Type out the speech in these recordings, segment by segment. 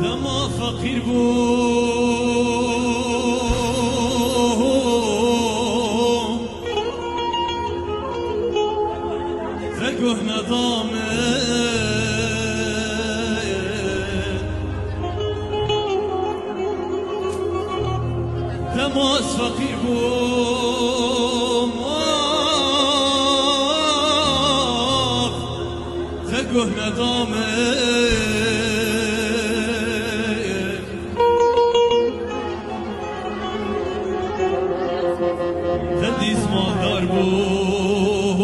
دما فقیر بود رگه ندامه دماس فقیر بود رگه ندامه دیز مادر بوم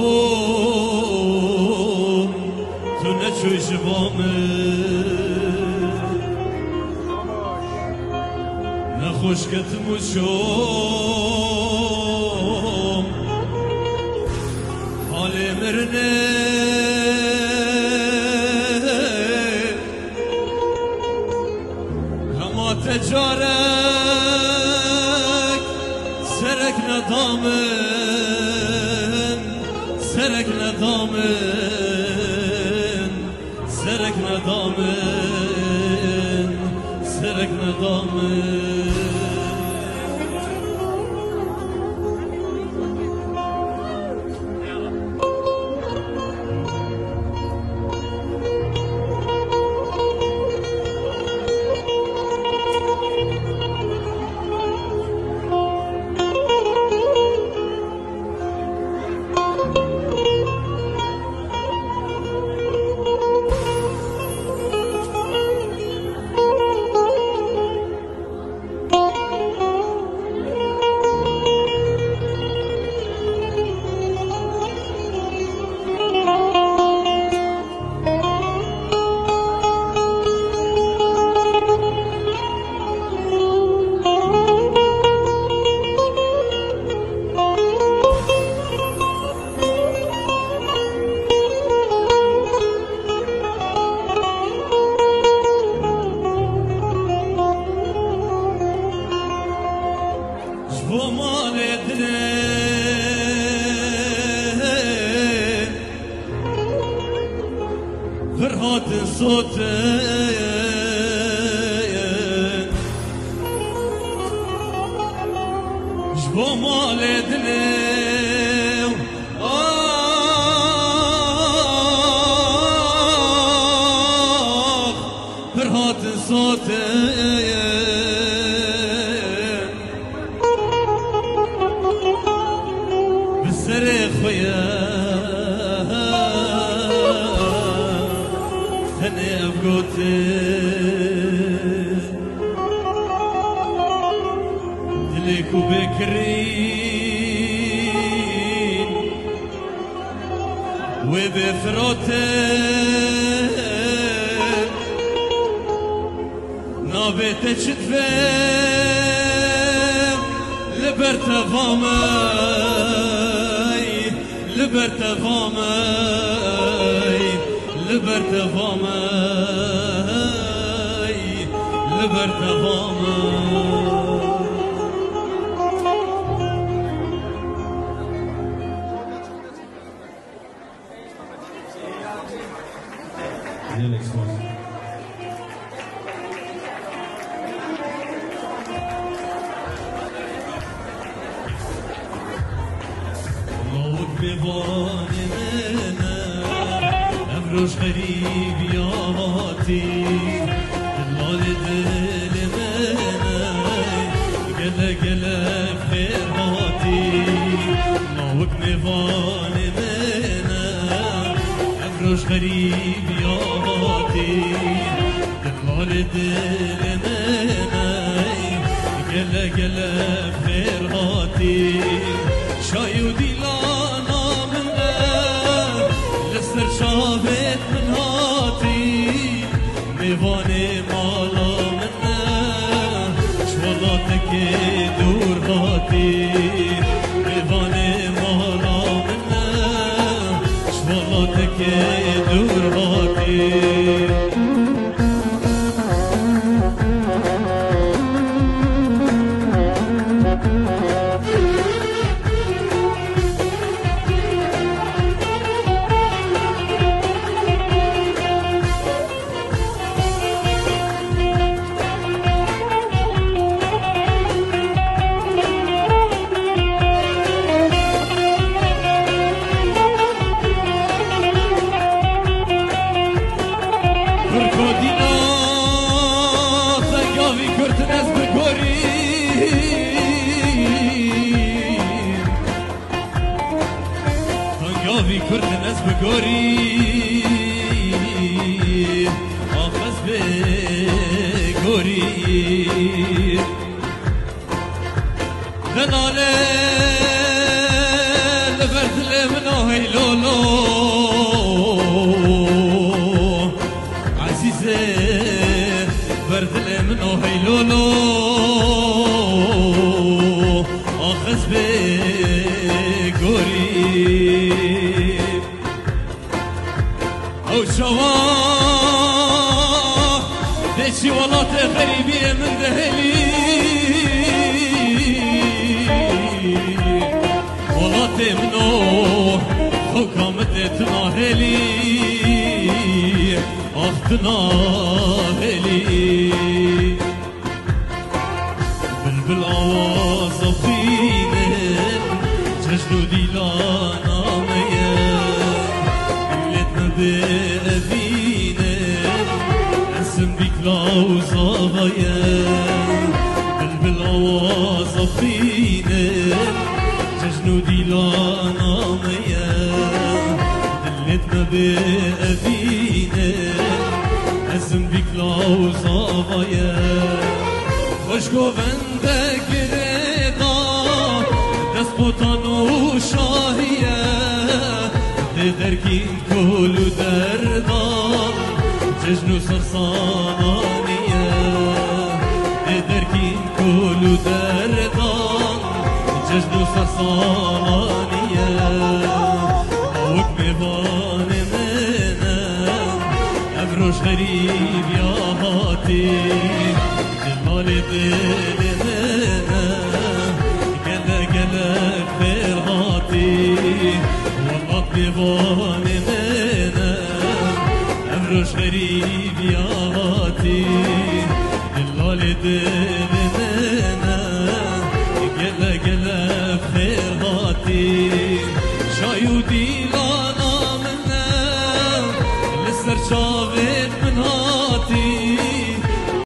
تو نچوش بامه نخوشکت موشم حال مرنه هما تجارك سرك ندامن سرك ندامن سرك ندامن سرك ندامن فرهات صوتين جبو مال دليو فرهات صوتين بالسريخ وياه هني أبقوتي دليك وبكرين وبفروتين نابتك تفهم لبرتا فامي لبرتا فامي لبرتا فامي لبرتا فامي الله بباني منا أفرش غريب ياتي دلال دل منا قلا قلا خير هاتي الله بباني منا أفرش غريب ياتي دلال دل منا قلا قلا خير هاتي شاي وديلانا منا لسر شابت من هاتي ميواني مالا منا شوالاتك دور هاتي ميواني مالا منا شوالاتك دور هاتي برکودینا تگاوی کرتن از بگوری تگاوی کرتن از بگوری آخز بگوری دناله لبرد لمنو هیلولو عزیزه برد لمنو هیلولو آخز بگوری او شوا دشي ولات غريبي من دهلي ولات منو حكامت تناهلي اخ تناهلي بلبل آواز فينن جشنو ديلانا ميان قلتنا بأبينن اسم بيك لوزاغيان بلبل آواز فينن جشنو ديلانا ميان قلتنا بأبينن اسم بيك لوزاغيان خوشگو بنده گریدا دسپوتان و شاهیه درکین کل و دردان جشن و سرسانانیه درکین کل و دردان جشن و سرسانانیه آوک میوان منم ابروش غریب یا هاتی جمال دل منم گله گله خیر هاتی والله دیوان منم امروش غریب یاتی جلال دل منم گله گله خیر هاتی شایو دیلانا منم لسر